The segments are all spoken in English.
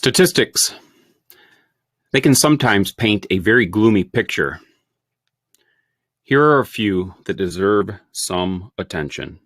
Statistics. They can sometimes paint a very gloomy picture. Here are a few that deserve some attention.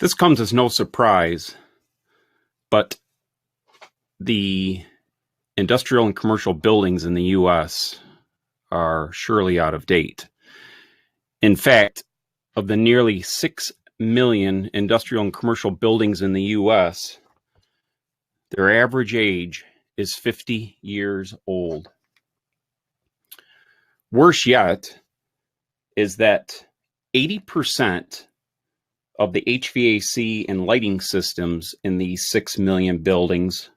This comes as no surprise, but the industrial and commercial buildings in the U.S. are surely out of date. In fact, of the nearly 6 million industrial and commercial buildings in the U.S., their average age is 50 years old. Worse yet is that 80% of the HVAC and lighting systems in these 6 million buildings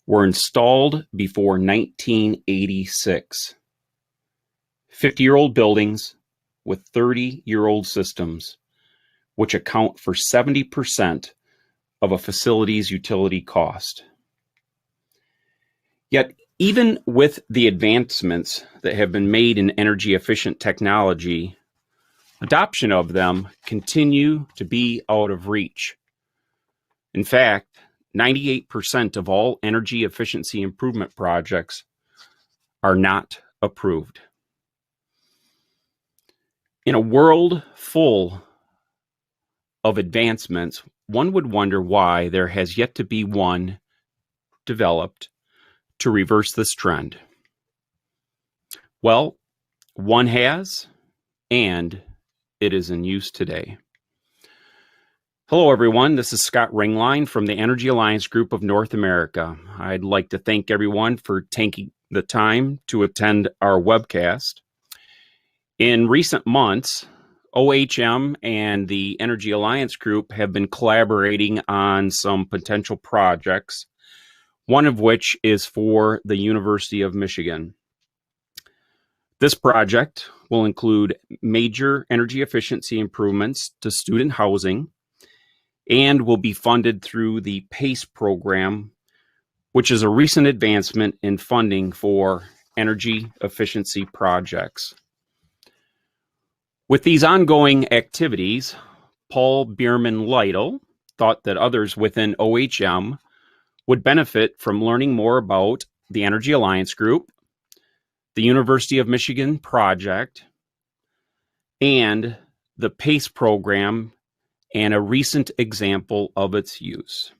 were installed before 1986. 50-year-old buildings with 30-year-old systems, which account for 70% of a facility's utility cost. Yet, even with the advancements that have been made in energy-efficient technology, adoption of them continue to be out of reach. In fact, 98% of all energy efficiency improvement projects are not approved. In a world full of advancements, one would wonder why there has yet to be one developed to reverse this trend. Well, one has, and it is in use today. Hello, everyone. This is Scott Ringlein from the Energy Alliance Group of North America. I'd like to thank everyone for taking the time to attend our webcast. In recent months, OHM and the Energy Alliance Group have been collaborating on some potential projects, one of which is for the University of Michigan. This project will include major energy efficiency improvements to student housing and will be funded through the PACE program, which is a recent advancement in funding for energy efficiency projects. With these ongoing activities, Paul Bierman Lytle thought that others within OHM would benefit from learning more about the Energy Alliance Group, the University of Michigan project, and the PACE program, and a recent example of its use.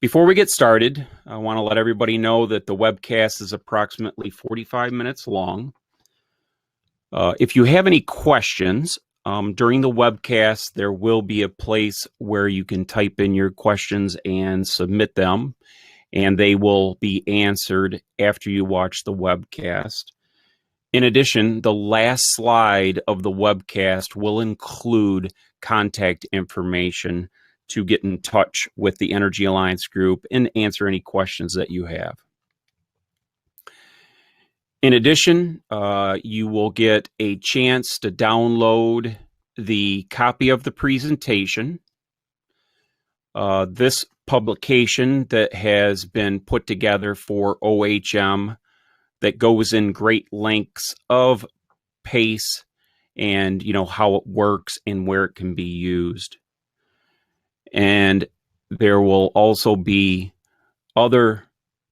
Before we get started, I want to let everybody know that the webcast is approximately 45 minutes long. If you have any questions during the webcast, there will be a place where you can type in your questions and submit them, and they will be answered after you watch the webcast. In addition, the last slide of the webcast will include contact information to get in touch with the Energy Alliance Group and answer any questions that you have. In addition, you will get a chance to download the copy of the presentation. This publication that has been put together for OHM that goes in great lengths of PACE and how it works and where it can be used. And there will also be other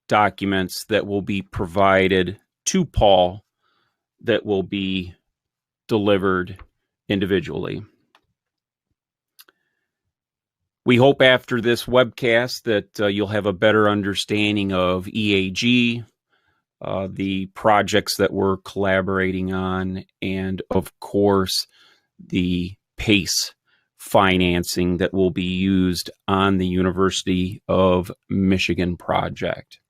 documents that will be provided to Paul that will be delivered individually. We hope after this webcast that you'll have a better understanding of EAG, the projects that we're collaborating on, and of course, the PACE financing that will be used on the University of Michigan project.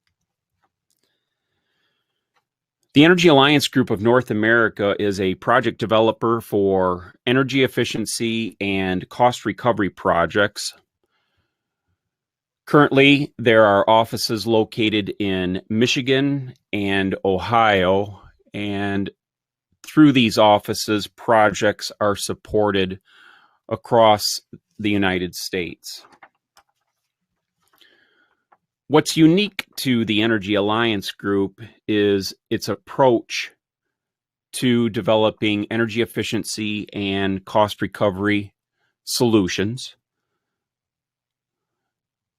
The Energy Alliance Group of North America is a project developer for energy efficiency and cost recovery projects. Currently, there are offices located in Michigan and Ohio, and through these offices, projects are supported across the United States. What's unique to the Energy Alliance Group is its approach to developing energy efficiency and cost recovery solutions,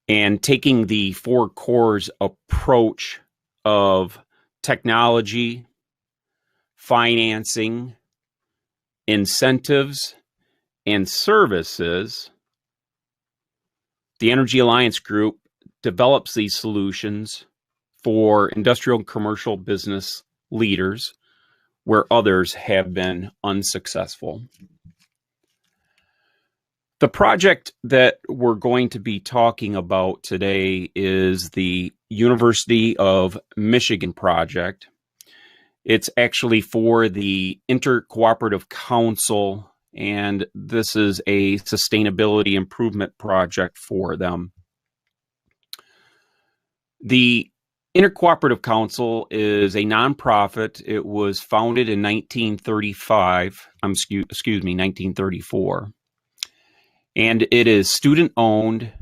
and taking the four cores approach of technology, financing, incentives, and services. The Energy Alliance Group develops these solutions for industrial and commercial business leaders where others have been unsuccessful. The project that we're going to be talking about today is the University of Michigan project. It's actually for the Intercooperative Council, and this is a sustainability improvement project for them. The Intercooperative Council is a nonprofit. It was founded in 1934. And it is student-owned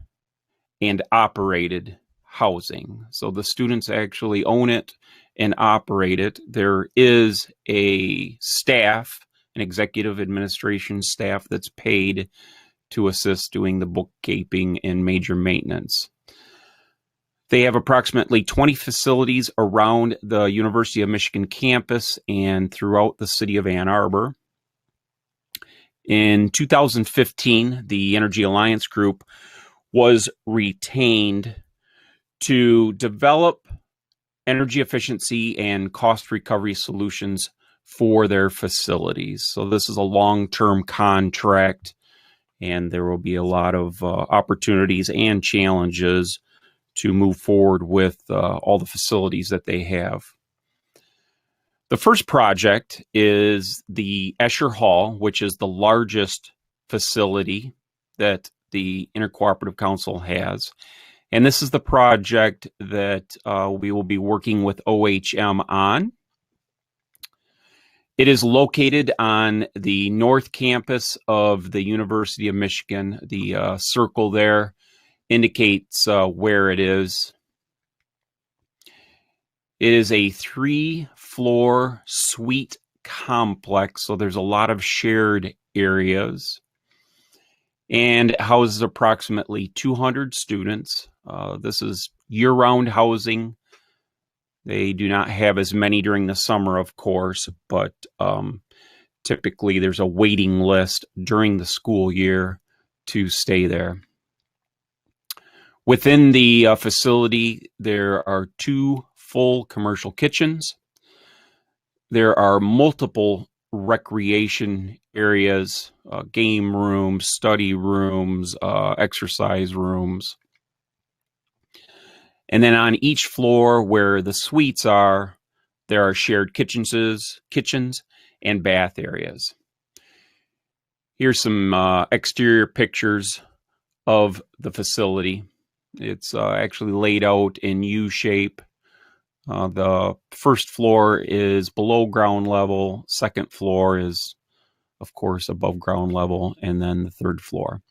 and operated housing. So the students actually own it and operate it. There is a staff, an executive administration staff that's paid to assist doing the bookkeeping and major maintenance. They have approximately 20 facilities around the University of Michigan campus and throughout the city of Ann Arbor. In 2015, the Energy Alliance Group was retained to develop energy efficiency and cost recovery solutions for their facilities. So this is a long-term contract, and there will be a lot of opportunities and challenges to move forward with all the facilities that they have. The first project is the Escher Hall, which is the largest facility that the Intercooperative Council has. And this is the project that we will be working with OHM on. It is located on the north campus of the University of Michigan. The circle there indicates where it is. It is a 3-floor suite complex, so there's a lot of shared areas. And it houses approximately 200 students. This is year-round housing. They do not have as many during the summer, of course, but typically there's a waiting list during the school year to stay there. Within the facility, there are 2 full commercial kitchens. There are multiple recreation areas, game rooms, study rooms, exercise rooms. And then on each floor where the suites are, there are shared kitchens and bath areas. Here's some exterior pictures of the facility. It's actually laid out in U-shape. The first floor is below ground level. Second floor is, of course, above ground level, and then the third floor.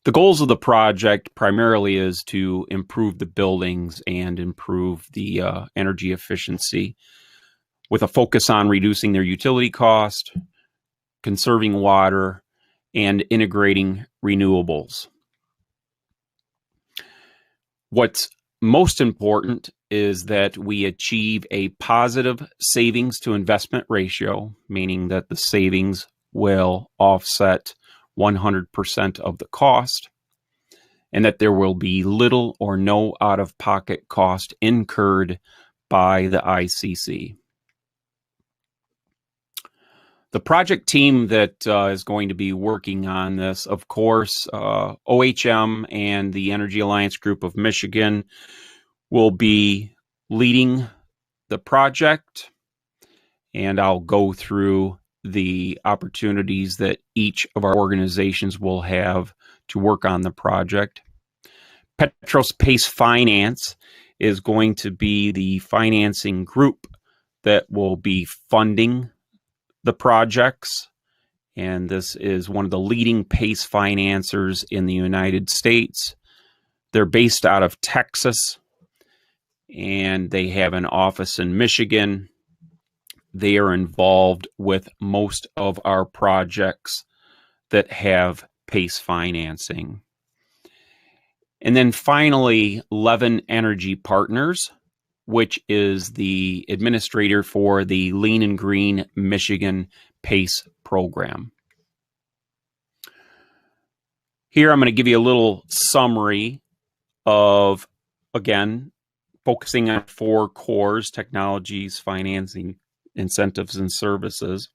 The goals of the project primarily is to improve the buildings and improve the energy efficiency with a focus on reducing their utility cost, conserving water, and integrating renewables. What's most important is that we achieve a positive savings to investment ratio, meaning that the savings will offset 100% of the cost, and that there will be little or no out-of-pocket cost incurred by the ICC. The project team that is going to be working on this, of course, OHM and the Energy Alliance Group of Michigan will be leading the project, and I'll go through the opportunities that each of our organizations will have to work on the project. Petros Pace Finance is going to be the financing group that will be funding the projects, and this is one of the leading PACE financers in the United States. They're based out of Texas, and they have an office in Michigan. They are involved with most of our projects that have PACE financing. And then finally, Levin Energy Partners, which is the administrator for the Lean and Green Michigan PACE program. Here I'm going to give you a little summary of, again, focusing on 4 cores: technologies, financing, incentives, and services.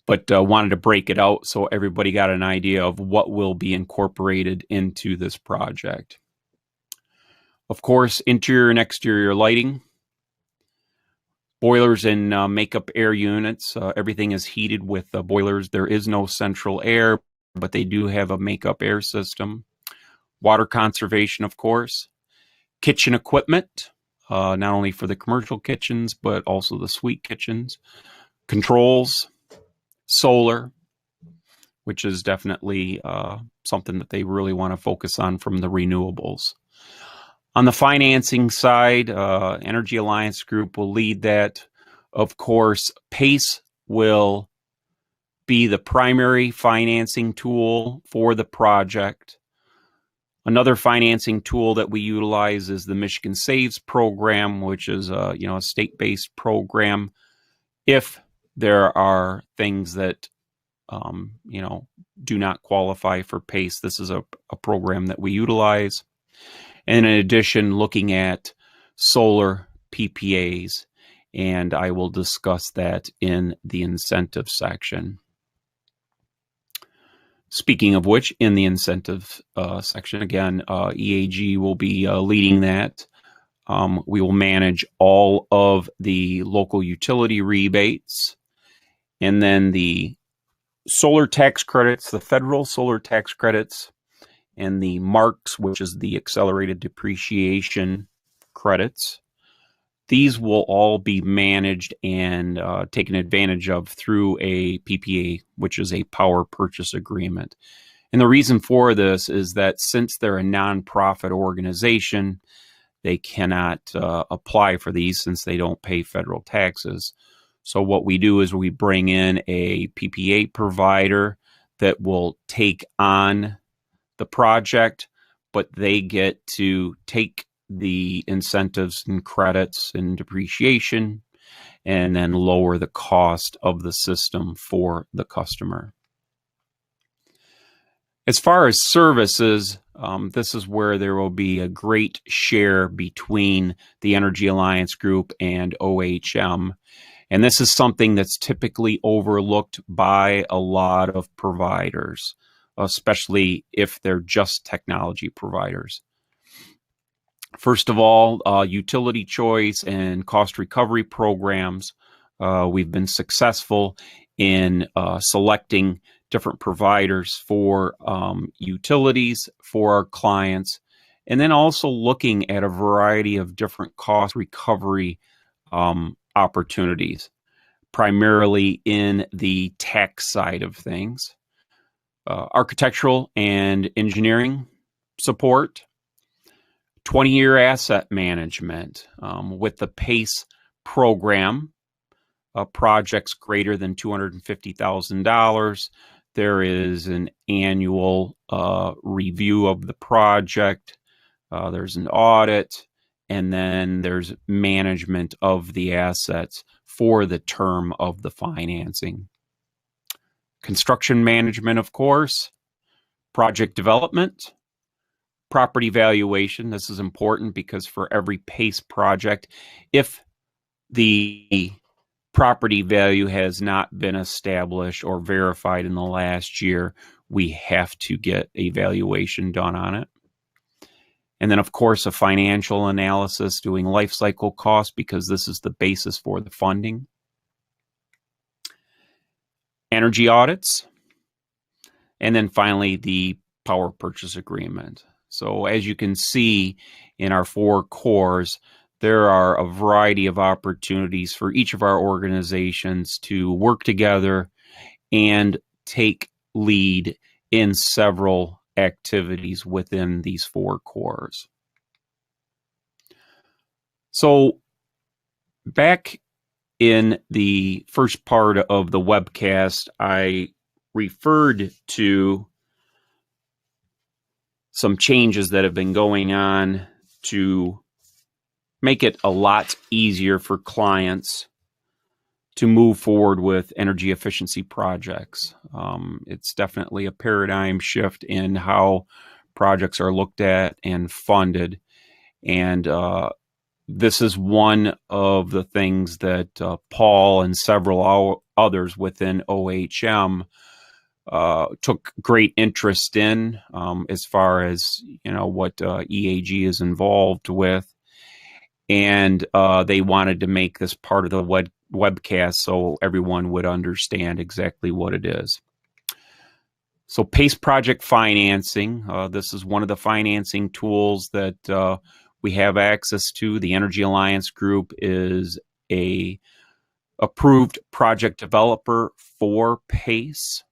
But wanted to break it out so everybody got an idea of what will be incorporated into this project. Of course, interior and exterior lighting, boilers and makeup air units. Everything is heated with boilers. There is no central air, but they do have a makeup air system. Water conservation, of course. Kitchen equipment, not only for the commercial kitchens, but also the suite kitchens. Controls, solar, which is definitely something that they really want to focus on from the renewables. On the financing side, Energy Alliance Group will lead that. Of course, PACE will be the primary financing tool for the project. Another financing tool that we utilize is the Michigan Saves program, which is a state-based program. If there are things that do not qualify for PACE, this is a program that we utilize. And in addition, looking at solar PPAs, and I will discuss that in the incentive section. Speaking of which, in the incentive section, again, EAG will be leading that. We will manage all of the local utility rebates, and then the solar tax credits, the federal solar tax credits, and the MARCs, which is the accelerated depreciation credits. These will all be managed and taken advantage of through a PPA, which is a power purchase agreement. And the reason for this is that since they're a nonprofit organization, they cannot apply for these since they don't pay federal taxes. So what we do is we bring in a PPA provider that will take on the project, but they get to take the incentives and credits and depreciation and then lower the cost of the system for the customer. As far as services, this is where there will be a great share between the Energy Alliance Group and OHM. And this is something that's typically overlooked by a lot of providers, especially if they're just technology providers. First of all, utility choice and cost recovery programs. We've been successful in selecting different providers for utilities for our clients, and then also looking at a variety of different cost recovery opportunities, primarily in the tax side of things, architectural and engineering support, 20-year asset management with the PACE program, projects greater than $250,000. There is an annual review of the project. There's an audit, and then there's management of the assets for the term of the financing. Construction management, of course, project development, property valuation. This is important because for every PACE project, if the property value has not been established or verified in the last year, we have to get a valuation done on it. And then, of course, a financial analysis, doing life cycle costs, because this is the basis for the funding. Energy audits. And then finally, the power purchase agreement. So as you can see in our 4 cores, there are a variety of opportunities for each of our organizations to work together and take lead in several activities within these 4 cores. So back in the first part of the webcast, I referred to some changes that have been going on to make it a lot easier for clients to move forward with energy efficiency projects. It's definitely a paradigm shift in how projects are looked at and funded. And this is one of the things that Paul and several others within OHM took great interest in, as far as, what EAG is involved with. And they wanted to make this part of the webcast so everyone would understand exactly what it is. So PACE project financing, this is one of the financing tools that we have access to. The Energy Alliance Group is a approved project developer for PACE.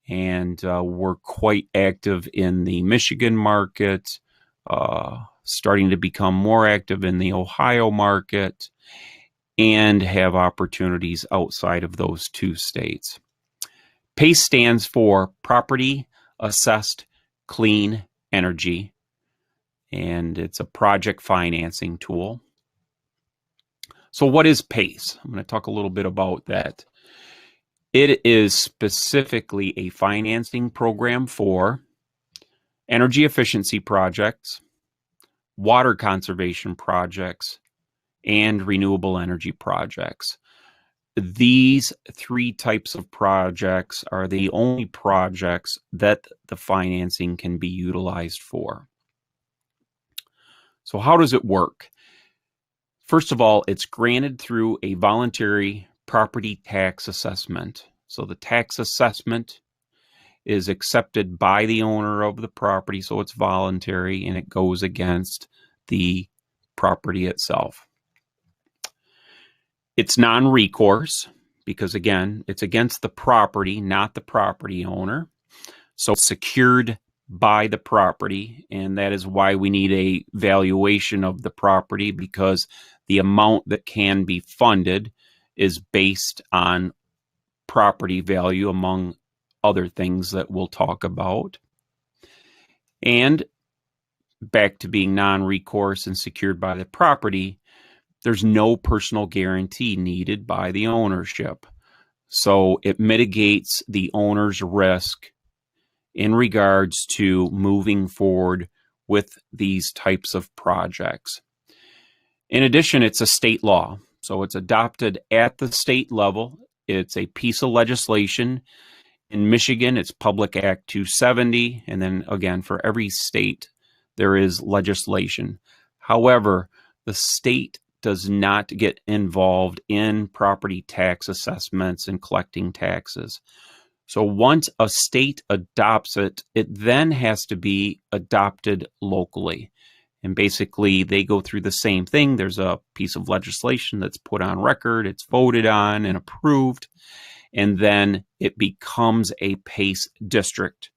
And we're quite active in the Michigan market, starting to become more active in the Ohio market, and have opportunities outside of those 2 states. PACE stands for Property Assessed Clean Energy, and it's a project financing tool. So what is PACE? I'm going to talk a little bit about that. It is specifically a financing program for energy efficiency projects, water conservation projects, and renewable energy projects. These 3 types of projects are the only projects that the financing can be utilized for. So how does it work? First of all, it's granted through a voluntary property tax assessment. So the tax assessment is accepted by the owner of the property, so it's voluntary and it goes against the property itself. It's non-recourse because, again, it's against the property, not the property owner. So it's secured by the property, and that is why we need a valuation of the property, because the amount that can be funded is based on property value, among other things that we'll talk about. And back to being non-recourse and secured by the property, there's no personal guarantee needed by the ownership. So it mitigates the owner's risk in regards to moving forward with these types of projects. In addition, it's a state law. So it's adopted at the state level. It's a piece of legislation. In Michigan, it's Public Act 270. And then again, for every state, there is legislation. However, the state does not get involved in property tax assessments and collecting taxes. So once a state adopts it, it then has to be adopted locally. And basically, they go through the same thing. There's a piece of legislation that's put on record, it's voted on and approved, and then it becomes a PACE district.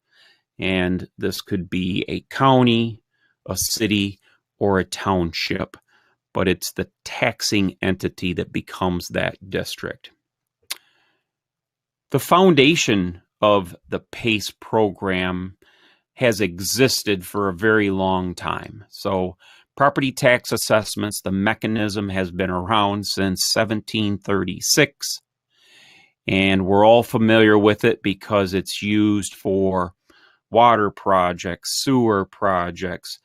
And this could be a county, a city, or a township, but it's the taxing entity that becomes that district. The foundation of the PACE program has existed for a very long time. So property tax assessments, the mechanism has been around since 1736, and we're all familiar with it because it's used for water projects, sewer projects,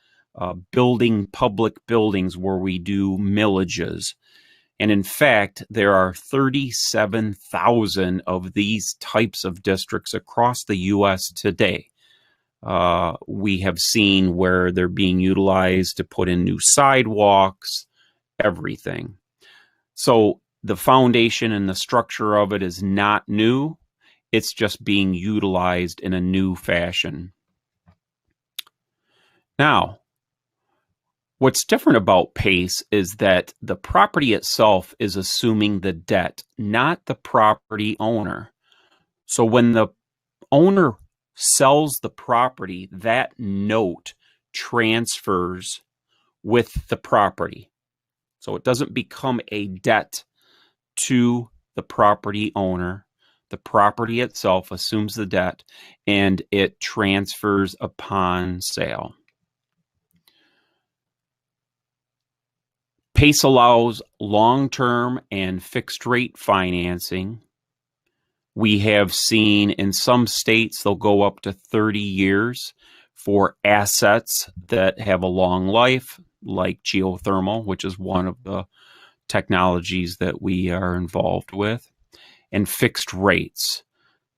building public buildings where we do millages. And in fact, there are 37,000 of these types of districts across the U.S. today. We have seen where they're being utilized to put in new sidewalks, everything. So the foundation and the structure of it is not new. It's just being utilized in a new fashion. Now, what's different about PACE is that the property itself is assuming the debt, not the property owner. So when the owner sells the property, that note transfers with the property. So it doesn't become a debt to the property owner. The property itself assumes the debt and it transfers upon sale. PACE allows long-term and fixed-rate financing. We have seen in some states they'll go up to 30 years for assets that have a long life, like geothermal, which is one of the technologies that we are involved with, and fixed rates.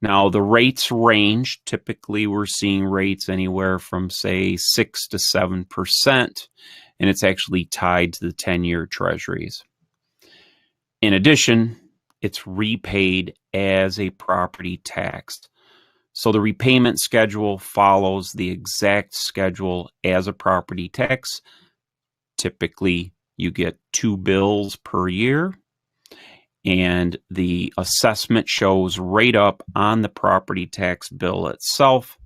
Now, the rates range. Typically, we're seeing rates anywhere from, say, 6 to 7%, and it's actually tied to the 10-year treasuries. In addition, it's repaid as a property tax. So the repayment schedule follows the exact schedule as a property tax. Typically, you get 2 bills per year, and the assessment shows right up on the property tax bill itself,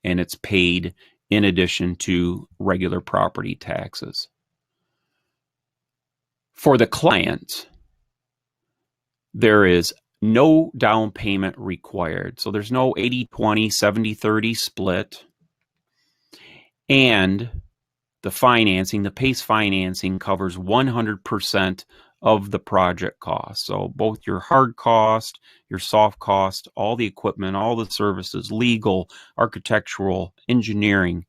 and it's paid in addition to regular property taxes. For the client, there is no down payment required. So there's no 80-20, 70-30 split. And the financing, the PACE financing, covers 100% of the project cost. So both your hard cost, your soft cost, all the equipment, all the services, legal, architectural, engineering,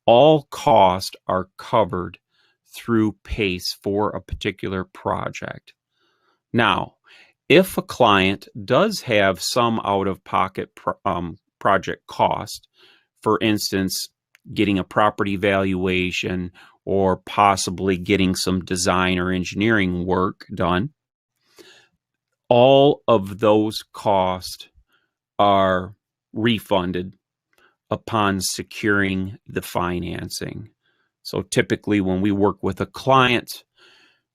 all costs are covered through PACE for a particular project. Now, if a client does have some out-of-pocket project cost, for instance, getting a property valuation or possibly getting some design or engineering work done, all of those costs are refunded upon securing the financing. So typically when we work with a client,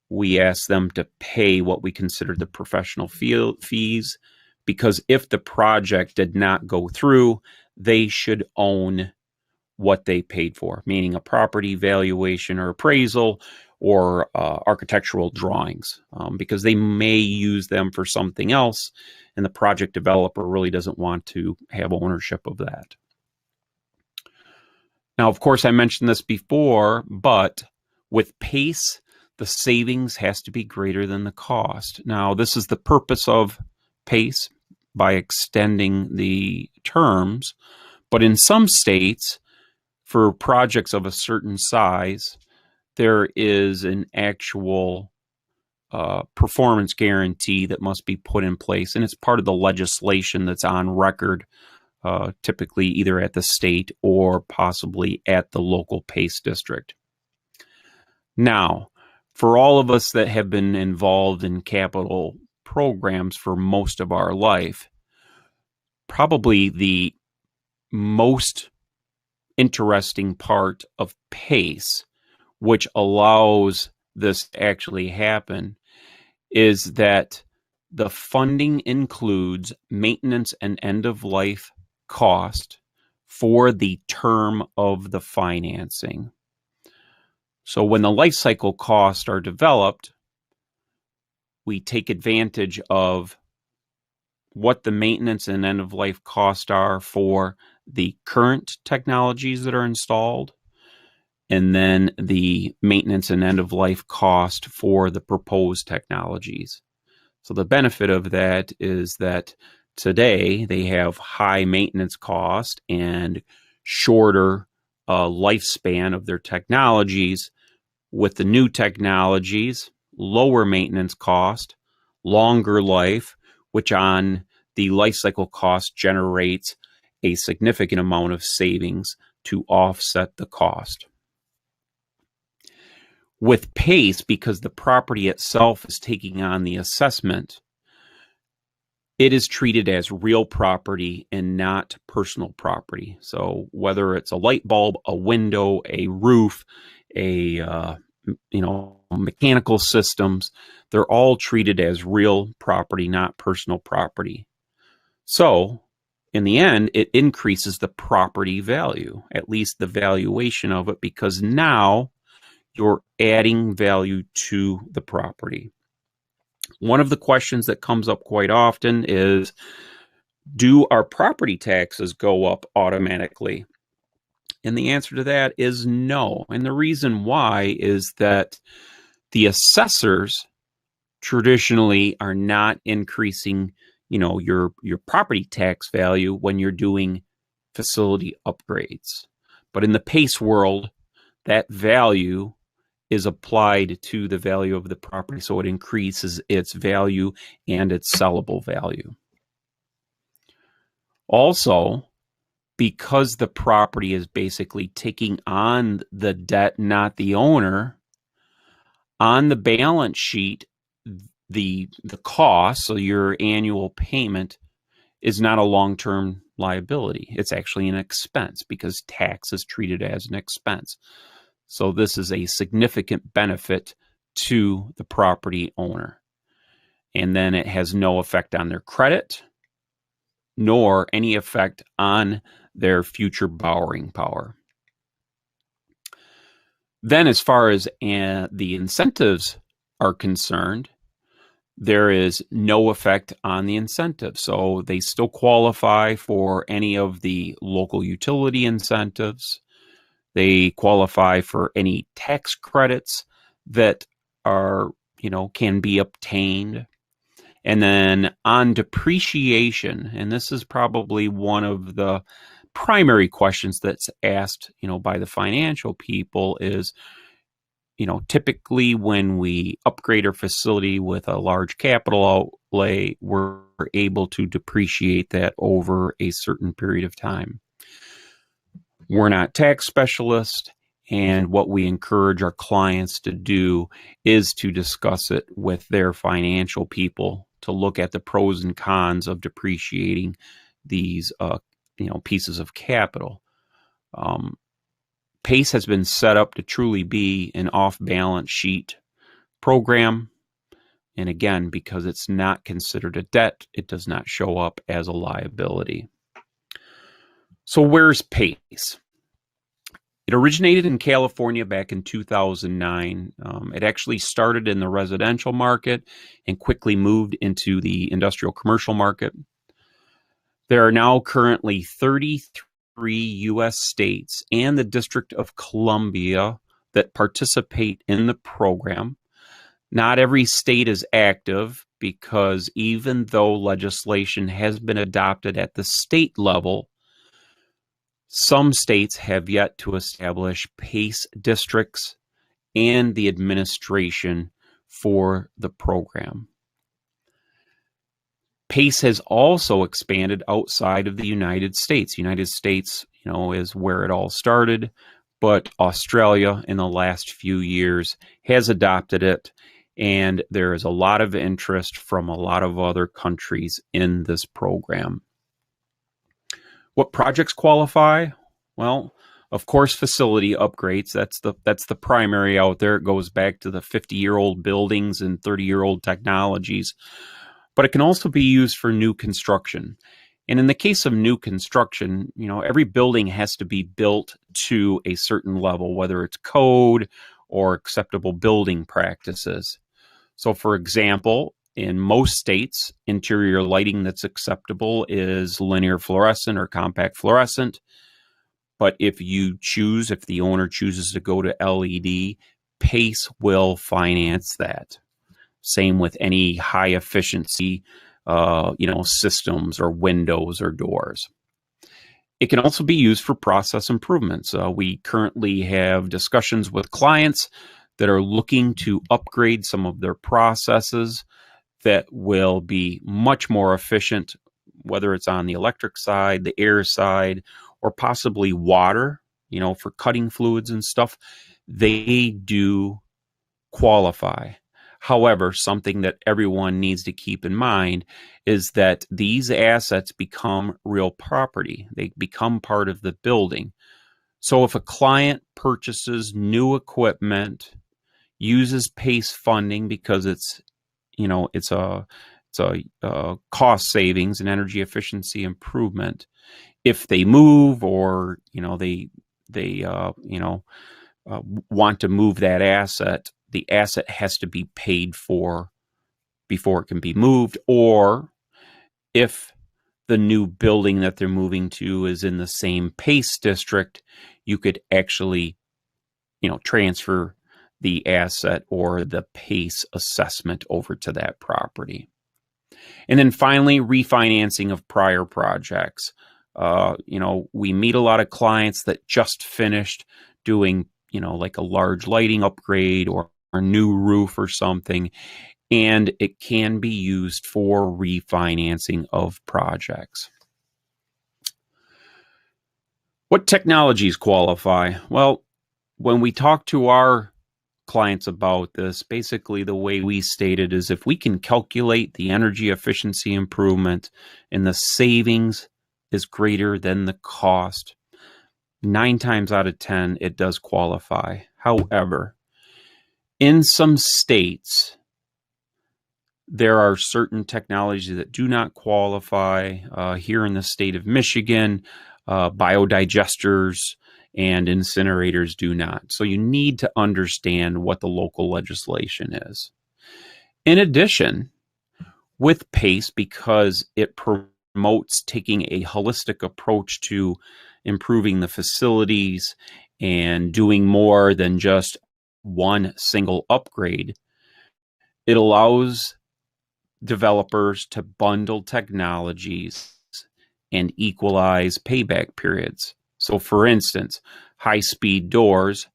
we ask them to pay what we consider the professional fees, because if the project did not go through, they should own what they paid for, meaning a property valuation or appraisal or architectural drawings, because they may use them for something else, and the project developer really doesn't want to have ownership of that. Now, of course, I mentioned this before, but with PACE, the savings has to be greater than the cost. Now, this is the purpose of PACE by extending the terms, but in some states, for projects of a certain size, there is an actual performance guarantee that must be put in place, and it's part of the legislation that's on record, typically either at the state or possibly at the local PACE district. Now, for all of us that have been involved in capital programs for most of our life, probably the most interesting part of PACE, which allows this to actually happen, is that the funding includes maintenance and end-of-life cost for the term of the financing. So when the life cycle costs are developed, we take advantage of what the maintenance and end-of-life costs are for the current technologies that are installed, and then the maintenance and end-of-life cost for the proposed technologies. So the benefit of that is that today they have high maintenance cost and shorter lifespan of their technologies. With the new technologies, lower maintenance cost, longer life, which on the life cycle cost generates a significant amount of savings to offset the cost. With PACE, because the property itself is taking on the assessment, it is treated as real property and not personal property. So whether it's a light bulb, a window, a roof, mechanical systems, they're all treated as real property, not personal property. So in the end, it increases the property value, at least the valuation of it, because now you're adding value to the property. One of the questions that comes up quite often is, do our property taxes go up automatically? And the answer to that is no. And the reason why is that the assessors traditionally are not increasing, your property tax value when you're doing facility upgrades. But in the PACE world, that value is applied to the value of the property, so it increases its value and its sellable value. Also, because the property is basically taking on the debt, not the owner, on the balance sheet, the cost, so your annual payment, is not a long-term liability. It's actually an expense because tax is treated as an expense. So this is a significant benefit to the property owner. And then it has no effect on their credit, nor any effect on their future borrowing power. Then as far as the incentives are concerned, there is no effect on the incentive. So they still qualify for any of the local utility incentives. They qualify for any tax credits that are, can be obtained. And then on depreciation, and this is probably one of the primary questions that's asked, by the financial people is, typically when we upgrade our facility with a large capital outlay, we're able to depreciate that over a certain period of time. We're not tax specialists, and what we encourage our clients to do is to discuss it with their financial people to look at the pros and cons of depreciating these pieces of capital. PACE has been set up to truly be an off-balance sheet program. And again, because it's not considered a debt, it does not show up as a liability. So where's PACE? It originated in California back in 2009. It actually started in the residential market and quickly moved into the industrial commercial market. There are now currently 33 U.S. states and the District of Columbia that participate in the program. Not every state is active because even though legislation has been adopted at the state level, some states have yet to establish PACE districts and the administration for the program. PACE has also expanded outside of the United States. United States, is where it all started, but Australia in the last few years has adopted it, and there is a lot of interest from a lot of other countries in this program. What projects qualify? Well, Of course, facility upgrades, that's the primary out there. It goes back to the 50-year-old buildings and 30-year-old technologies. But it can also be used for new construction. And in the case of new construction, every building has to be built to a certain level, whether it's code or acceptable building practices. So, for example, in most states, interior lighting that's acceptable is linear fluorescent or compact fluorescent. But if the owner chooses to go to LED, PACE will finance that. Same with any high efficiency, systems or windows or doors. It can also be used for process improvements. We currently have discussions with clients that are looking to upgrade some of their processes that will be much more efficient, whether it's on the electric side, the air side, or possibly water, for cutting fluids and stuff. They do qualify. However, something that everyone needs to keep in mind is that these assets become real property. They become part of the building. So if a client purchases new equipment, uses PACE funding because it's a cost savings and energy efficiency improvement. If they move or they want to move that asset, the asset has to be paid for before it can be moved. Or if the new building that they're moving to is in the same PACE district, you could actually transfer the asset or the PACE assessment over to that property. And then finally, refinancing of prior projects. We meet a lot of clients that just finished doing, like a large lighting upgrade or a new roof or something, and it can be used for refinancing of projects. What technologies qualify? Well, when we talk to our clients about this, basically the way we state it is if we can calculate the energy efficiency improvement and the savings is greater than the cost, 9 times out of 10, it does qualify. However, in some states, there are certain technologies that do not qualify. Here in the state of Michigan, biodigesters and incinerators do not. So you need to understand what the local legislation is. In addition, with PACE, because it promotes taking a holistic approach to improving the facilities and doing more than just one single upgrade, it allows developers to bundle technologies and equalize payback periods. So for instance, high-speed doors,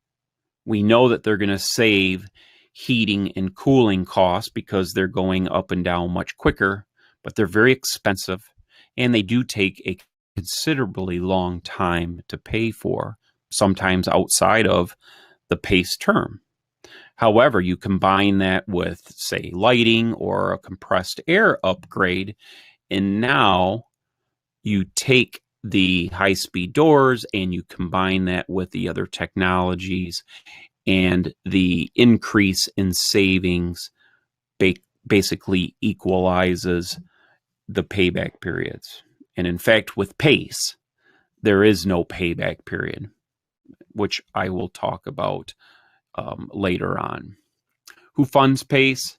we know that they're going to save heating and cooling costs because they're going up and down much quicker, but they're very expensive and they do take a considerably long time to pay for, sometimes outside of the PACE term. However, you combine that with, say, lighting or a compressed air upgrade, and now you take the high-speed doors and you combine that with the other technologies, and the increase in savings basically equalizes the payback periods. And in fact, with PACE, there is no payback period, which I will talk about later on. Who funds PACE?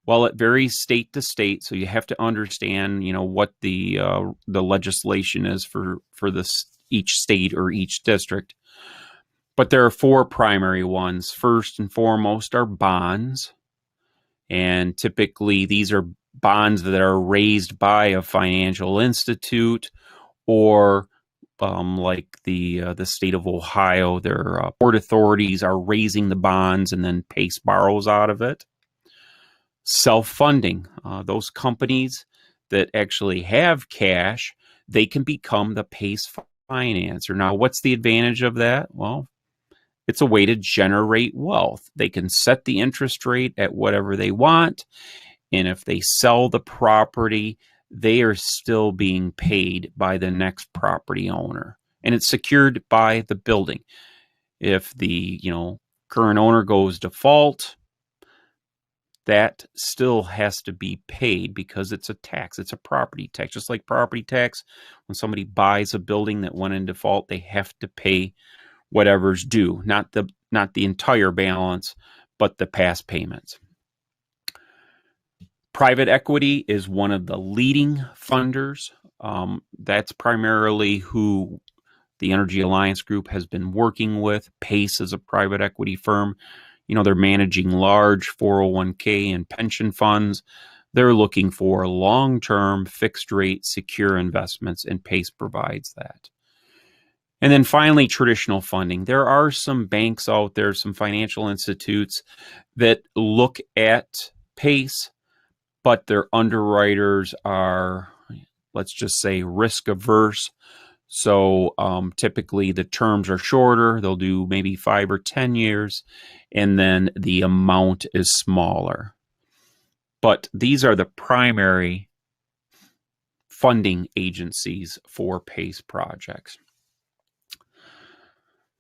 Well, it varies state to state, so you have to understand, what the legislation is for each state or each district. But there are 4 primary ones. First and foremost are bonds, and typically these are bonds that are raised by a financial institute or like the state of Ohio, their port authorities are raising the bonds and then PACE borrows out of it. Self-funding, those companies that actually have cash, they can become the PACE financer. Now, what's the advantage of that? Well, it's a way to generate wealth. They can set the interest rate at whatever they want, and if they sell the property, they are still being paid by the next property owner. and it's secured by the building. If the current owner goes default, that still has to be paid because it's a tax. It's a property tax. Just like property tax, when somebody buys a building that went in default, they have to pay whatever's due, not the entire balance, but the past payments. Private equity is one of the leading funders. That's primarily who the Energy Alliance Group has been working with. PACE is a private equity firm. They're managing large 401k and pension funds. They're looking for long-term, fixed-rate, secure investments, and PACE provides that. And then finally, traditional funding. There are some banks out there, some financial institutes that look at PACE, but their underwriters are, let's just say, risk averse. So typically the terms are shorter. They'll do maybe 5 or 10 years, and then the amount is smaller. But these are the primary funding agencies for PACE projects.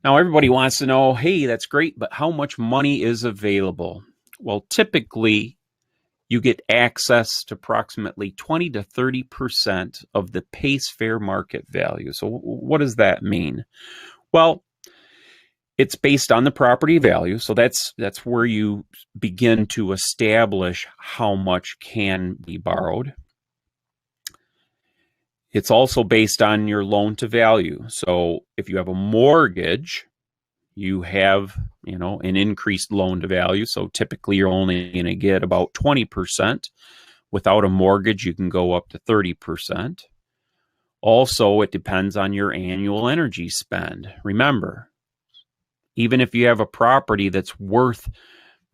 Now, everybody wants to know, hey, that's great, but how much money is available? Well, typically, you get access to approximately 20 to 30% of the PACE fair market value. So what does that mean? Well, it's based on the property value. So that's where you begin to establish how much can be borrowed. It's also based on your loan to value. So if you have a mortgage, you have, an increased loan to value. So typically you're only going to get about 20%. Without a mortgage, you can go up to 30%. Also, it depends on your annual energy spend. Remember, even if you have a property that's worth,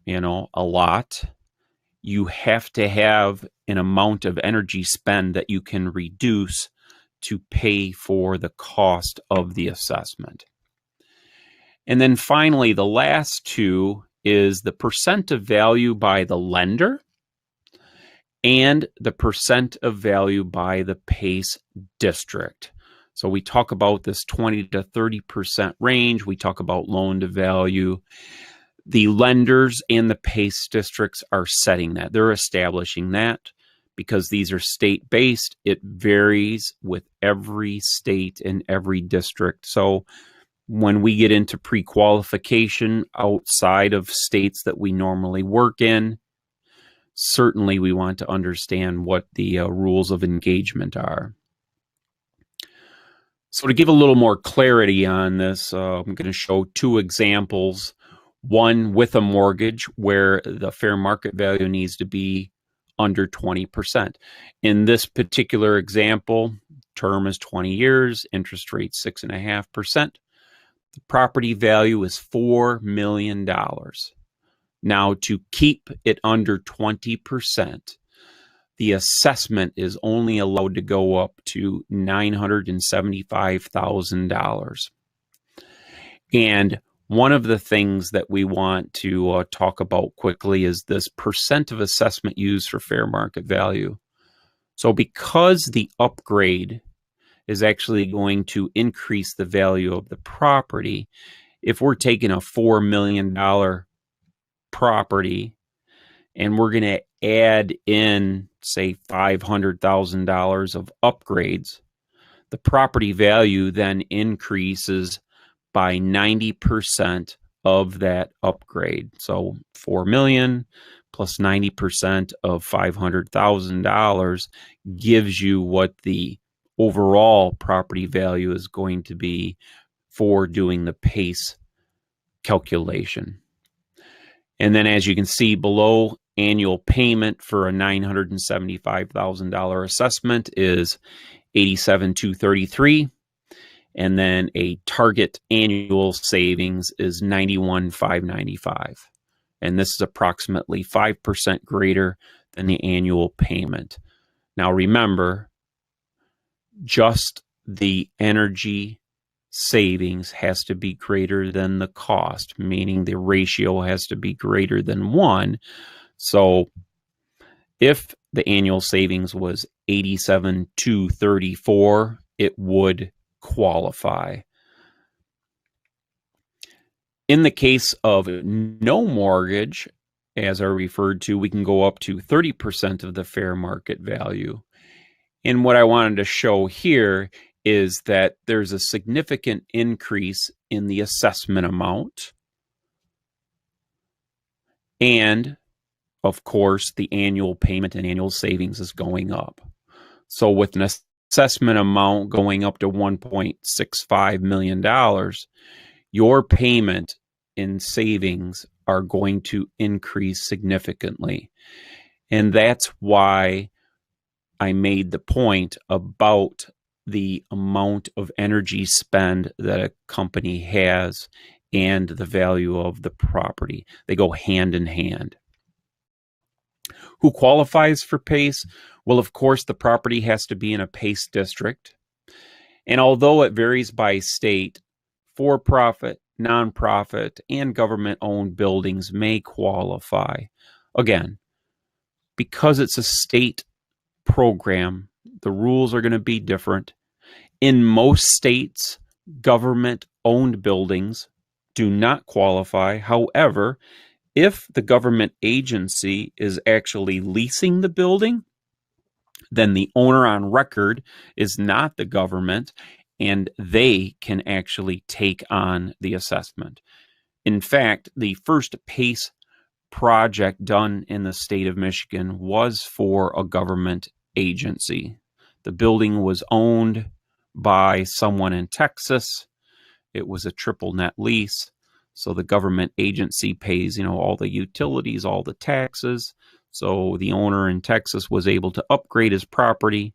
a lot, you have to have an amount of energy spend that you can reduce to pay for the cost of the assessment. And then finally, the last two is the percent of value by the lender and the percent of value by the PACE district. So we talk about this 20 to 30% range. We talk about loan to value. The lenders and the PACE districts are setting that. They're establishing that because these are state-based. It varies with every state and every district. So when we get into pre-qualification outside of states that we normally work in, certainly we want to understand what the rules of engagement are. So to give a little more clarity on this, I'm going to show two examples. One with a mortgage where the fair market value needs to be under 20%. In this particular example, term is 20 years, interest rate 6.5%. The property value is $4 million. Now, to keep it under 20%, the assessment is only allowed to go up to $975,000. And one of the things that we want to talk about quickly is this percent of assessment used for fair market value. So because the upgrade is actually going to increase the value of the property, if we're taking a $4 million property and we're going to add in, say, $500,000 of upgrades, the property value then increases by 90% of that upgrade. So 4 million plus 90% of $500,000 gives you what the overall property value is going to be for doing the PACE calculation. And then as you can see below, annual payment for a $975,000 assessment is $87,233. And then a target annual savings is $91,595. And this is approximately 5% greater than the annual payment. Now remember, just the energy savings has to be greater than the cost, meaning the ratio has to be greater than 1. So if the annual savings was $87,234, it would qualify. In the case of no mortgage, as I referred to, we can go up to 30% of the fair market value. And what I wanted to show here is that there's a significant increase in the assessment amount. And, of course, the annual payment and annual savings is going up. So with an assessment amount going up to $1.65 million, your payment in savings are going to increase significantly. And that's why I made the point about the amount of energy spend that a company has and the value of the property. They go hand in hand. Who qualifies for PACE? Well, of course, the property has to be in a PACE district. And although it varies by state, for-profit, nonprofit, and government-owned buildings may qualify. Again, because it's a state program, the rules are going to be different. In most states, government-owned buildings do not qualify. However, if the government agency is actually leasing the building, then the owner on record is not the government, and they can actually take on the assessment. In fact, the first PACE project done in the state of Michigan was for a government agency. The building was owned by someone in Texas. It was a triple net lease. So the government agency pays, all the utilities, all the taxes. So the owner in Texas was able to upgrade his property,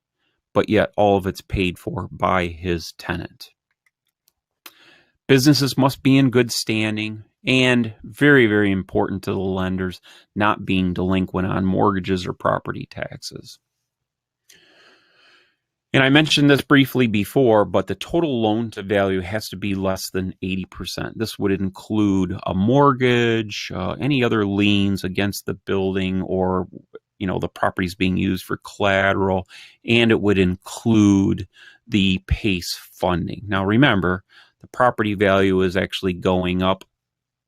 but yet all of it's paid for by his tenant. Businesses must be in good standing, and very, very important to the lenders, not being delinquent on mortgages or property taxes. And I mentioned this briefly before, but the total loan to value has to be less than 80%. This would include a mortgage, any other liens against the building, or the property's being used for collateral, and it would include the PACE funding. Now remember, the property value is actually going up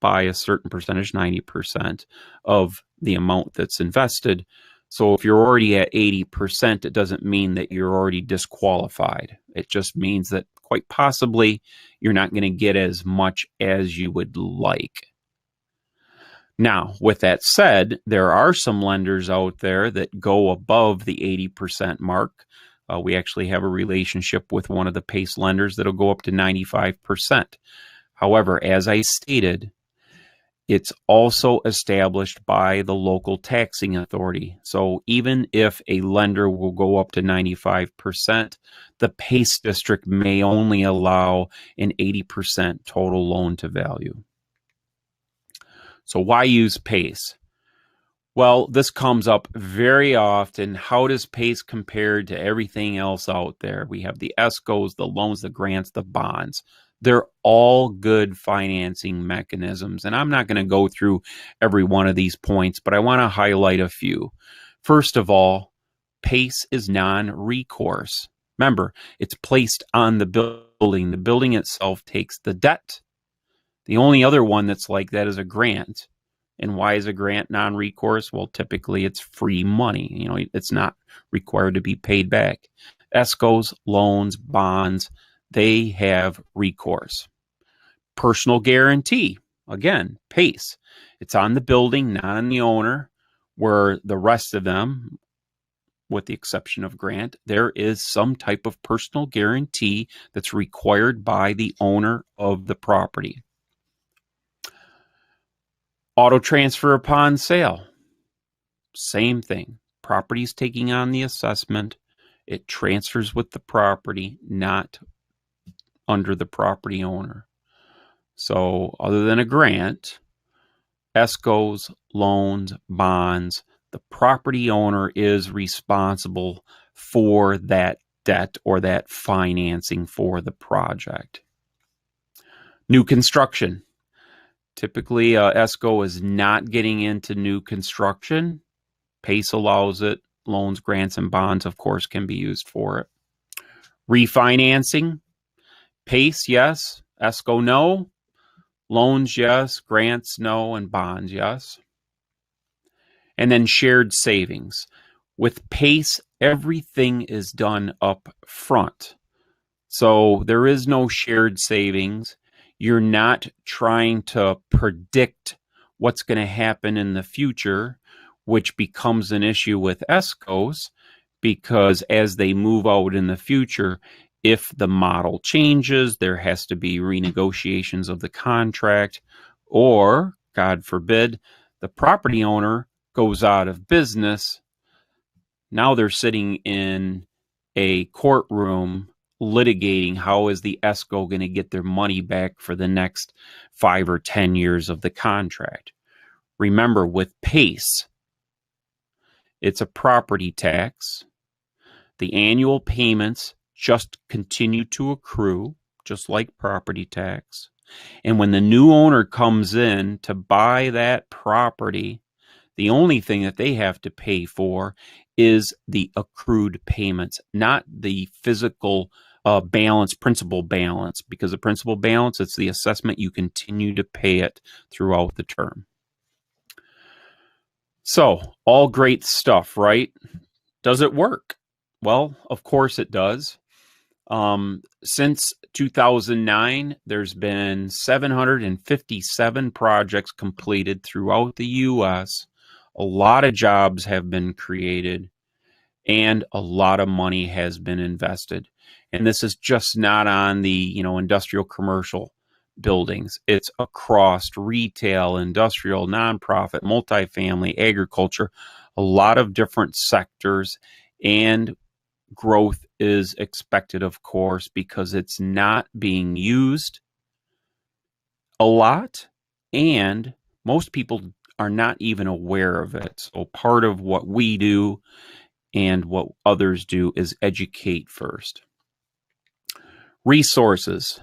by a certain percentage, 90% of the amount that's invested. So if you're already at 80%, it doesn't mean that you're already disqualified. It just means that quite possibly you're not going to get as much as you would like. Now, with that said, there are some lenders out there that go above the 80% mark. We actually have a relationship with one of the PACE lenders that'll go up to 95%. However, as I stated, it's also established by the local taxing authority. So even if a lender will go up to 95%, the PACE district may only allow an 80% total loan to value. So why use PACE? Well, this comes up very often. How does PACE compare to everything else out there? We have the ESCOs, the loans, the grants, the bonds. They're all good financing mechanisms. And I'm not going to go through every one of these points, but I want to highlight a few. First of all, PACE is non-recourse. Remember, it's placed on the building. The building itself takes the debt. The only other one that's like that is a grant. And why is a grant non-recourse? Well, typically it's free money. It's not required to be paid back. ESCOs, loans, bonds, they have recourse. Personal guarantee, again, PACE. It's on the building, not on the owner, where the rest of them, with the exception of grant, there is some type of personal guarantee that's required by the owner of the property. Auto transfer upon sale. Same thing. Property's taking on the assessment. It transfers with the property, not under the property owner. So other than a grant, ESCOs, loans, bonds, the property owner is responsible for that debt or that financing for the project. New construction. Typically, ESCO is not getting into new construction. PACE allows it. Loans, grants, and bonds, of course, can be used for it. Refinancing. PACE, yes. ESCO, no. Loans, yes. Grants, no. And bonds, yes. And then shared savings. With PACE, everything is done up front. So there is no shared savings. You're not trying to predict what's going to happen in the future, which becomes an issue with ESCOs, because as they move out in the future, if the model changes, there has to be renegotiations of the contract, or, God forbid, the property owner goes out of business. Now they're sitting in a courtroom litigating how is the ESCO going to get their money back for the next 5 or 10 years of the contract. Remember, with PACE, it's a property tax. The annual payments just continue to accrue, just like property tax. And when the new owner comes in to buy that property, the only thing that they have to pay for is the accrued payments, not the physical principal balance, because the principal balance, it's the assessment. You continue to pay it throughout the term. So, all great stuff, right? Does it work? Well, of course it does. Since 2009, there's been 757 projects completed throughout the U.S. A lot of jobs have been created, and a lot of money has been invested. And this is just not on the, industrial commercial buildings. It's across retail, industrial, nonprofit, multifamily, agriculture, a lot of different sectors, and growth is expected, of course, because it's not being used a lot, and most people are not even aware of it. So part of what we do and what others do is educate first. Resources.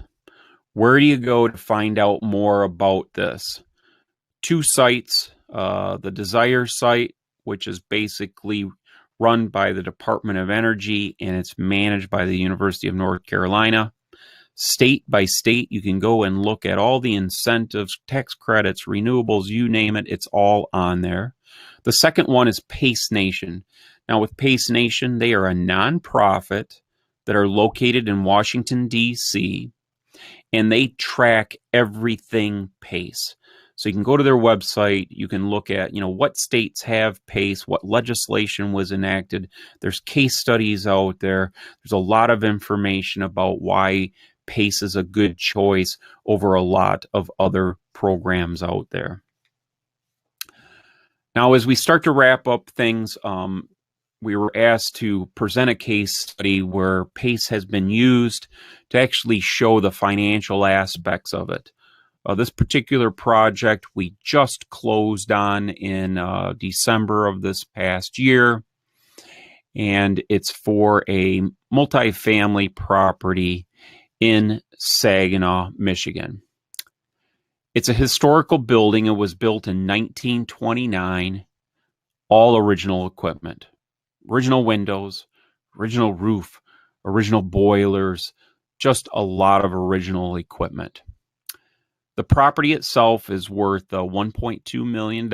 Where do you go to find out more about this? 2 sites, the Desire site, which is basically run by the Department of Energy, and it's managed by the University of North Carolina. State by state, you can go and look at all the incentives, tax credits, renewables, you name it, it's all on there. The second one is PACE Nation. Now, with PACE Nation, they are a nonprofit that are located in Washington, D.C., and they track everything PACE. So you can go to their website, you can look at, what states have PACE, what legislation was enacted. There's case studies out there. There's a lot of information about why PACE is a good choice over a lot of other programs out there. Now, as we start to wrap up things, we were asked to present a case study where PACE has been used to actually show the financial aspects of it. This particular project we just closed on in December of this past year, and it's for a multifamily property in Saginaw, Michigan. It's a historical building. It was built in 1929, all original equipment. Original windows, original roof, original boilers, just a lot of original equipment. The property itself is worth $1.2 million.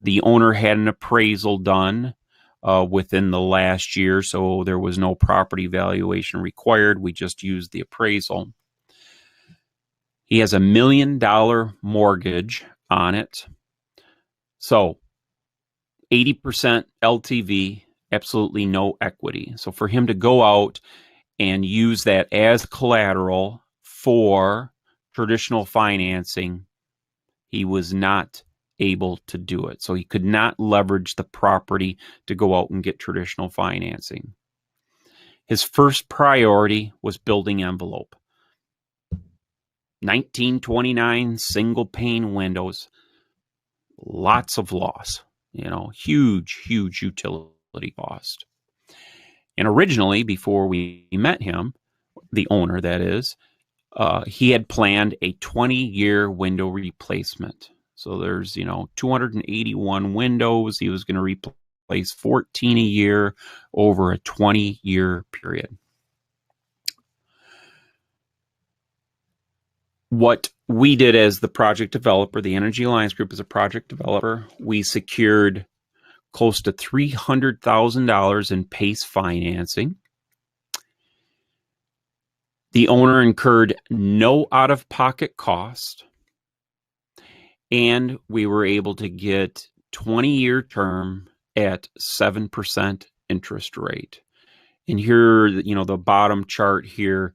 The owner had an appraisal done within the last year, so there was no property valuation required. We just used the appraisal. He has $1 million mortgage on it. So 80% LTV, absolutely no equity. So for him to go out and use that as collateral for traditional financing, he was not able to do it. So he could not leverage the property to go out and get traditional financing. His first priority was building envelope. 1929 single pane windows, lots of loss, huge utility cost. And originally, before we met him, the owner that is, he had planned a 20-year window replacement. So there's, 281 windows. He was going to replace 14 a year over a 20-year period. What we did as the project developer, the Energy Alliance Group as a project developer, we secured close to $300,000 in PACE financing. The owner incurred no out-of-pocket cost, and we were able to get 20-year term at 7% interest rate. And here, the bottom chart here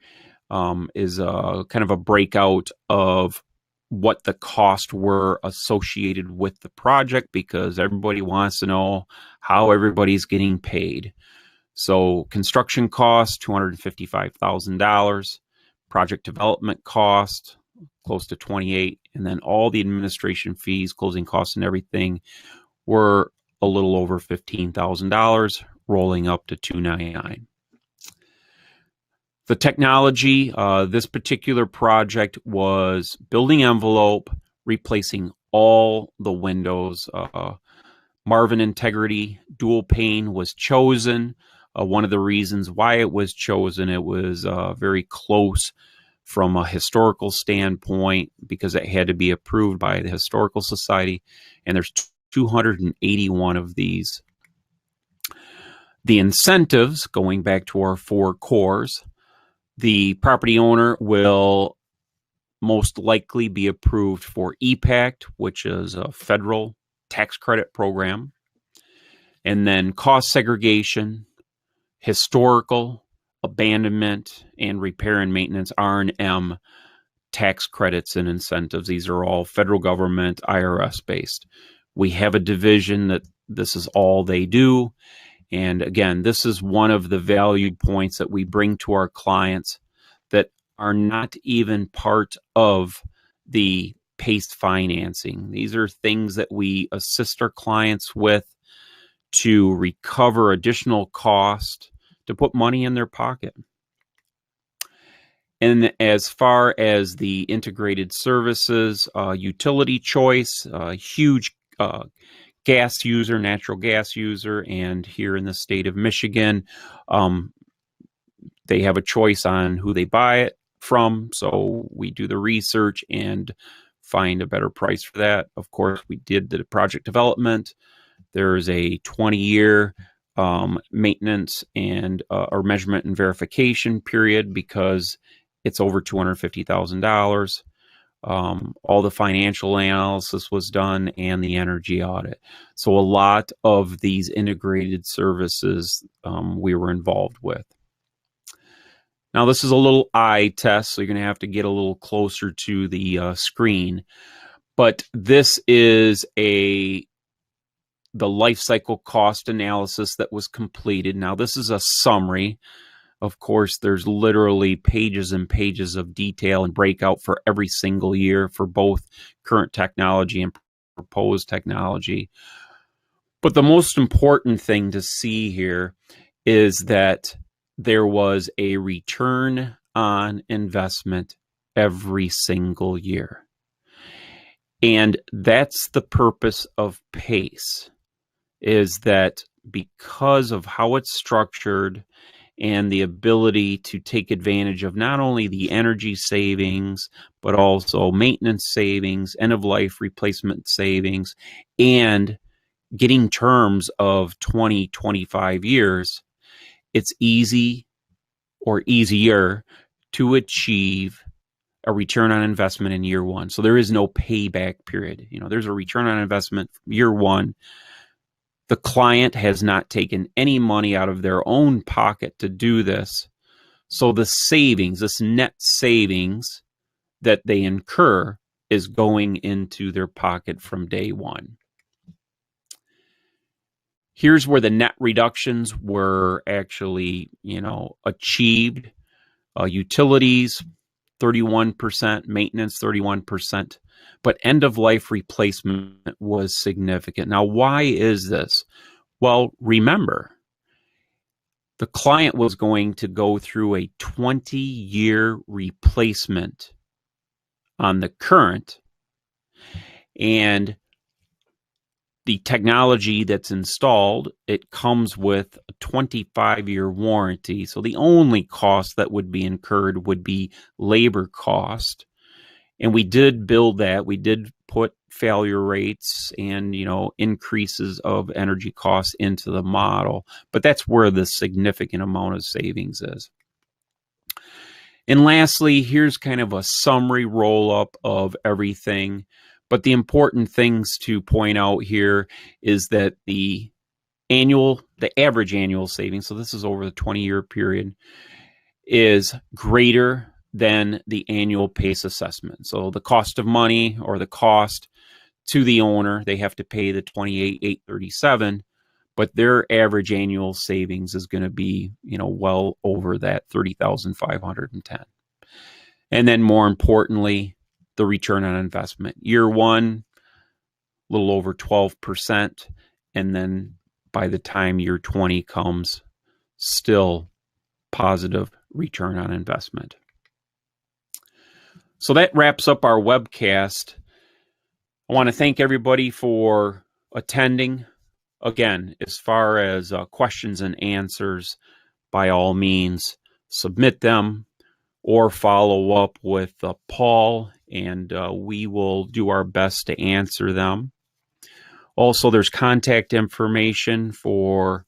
is kind of a breakout of what the costs were associated with the project, because everybody wants to know how everybody's getting paid. So construction cost, $255,000, project development cost, close to 28, and then all the administration fees, closing costs and everything were a little over $15,000, rolling up to $299. The technology, this particular project was building envelope, replacing all the windows. Marvin Integrity dual pane was chosen. One of the reasons why it was chosen, it was very close from a historical standpoint, because it had to be approved by the Historical Society, and there's 281 of these. The incentives, going back to our 4 cores, the property owner will most likely be approved for EPACT, which is a federal tax credit program, and then cost segregation, historical, abandonment, and repair and maintenance, R&M, tax credits and incentives. These are all federal government, IRS based. We have a division that this is all they do. And again, this is one of the value points that we bring to our clients that are not even part of the PACE financing. These are things that we assist our clients with to recover additional cost, to put money in their pocket. And as far as the integrated services, utility choice, huge gas user, natural gas user, and here in the state of Michigan, they have a choice on who they buy it from. So we do the research and find a better price for that. Of course, we did the project development. There's a 20-year maintenance and or measurement and verification period, because it's over $250,000. All the financial analysis was done and the energy audit. So a lot of these integrated services we were involved with. Now this is a little eye test, so you're going to have to get a little closer to the screen. But this is the life cycle cost analysis that was completed. Now this is a summary. Of course, there's literally pages and pages of detail and breakout for every single year for both current technology and proposed technology. But the most important thing to see here is that there was a return on investment every single year. And that's the purpose of PACE, is that because of how it's structured and the ability to take advantage of not only the energy savings, but also maintenance savings, end-of-life replacement savings, and getting terms of 20, 25 years, it's easy or easier to achieve a return on investment in year one. So there is no payback period. There's a return on investment year one. The client has not taken any money out of their own pocket to do this. So the savings, this net savings that they incur, is going into their pocket from day one. Here's where the net reductions were actually, achieved. Utilities, 31%, maintenance, 31%. But end-of-life replacement was significant. Now, why is this? Well, remember, the client was going to go through a 20-year replacement on the current, and the technology that's installed, it comes with a 25-year warranty. So the only cost that would be incurred would be labor cost. And we did build that. We did put failure rates and, increases of energy costs into the model, but that's where the significant amount of savings is. And lastly, here's kind of a summary roll-up of everything. But the important things to point out here is that the average annual savings, so this is over the 20-year period, is greater than the annual PACE assessment. So the cost of money, or the cost to the owner, they have to pay the $28,837, but their average annual savings is going to be, well over that $30,510. And then more importantly, the return on investment. Year one, a little over 12%, and then by the time year 20 comes, still positive return on investment. So that wraps up our webcast. I want to thank everybody for attending. Again, as far as questions and answers, by all means, submit them or follow up with Paul, and we will do our best to answer them. Also, there's contact information for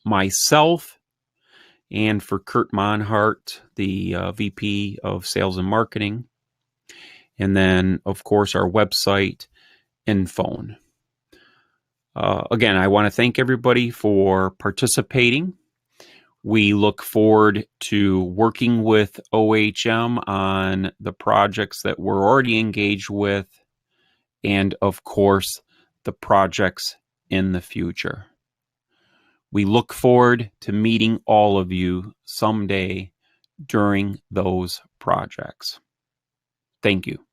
myself and for Kurt Monhart, the VP of Sales and Marketing. And then, of course, our website and phone. Again, I want to thank everybody for participating. We look forward to working with OHM on the projects that we're already engaged with, and of course, the projects in the future. We look forward to meeting all of you someday during those projects. Thank you.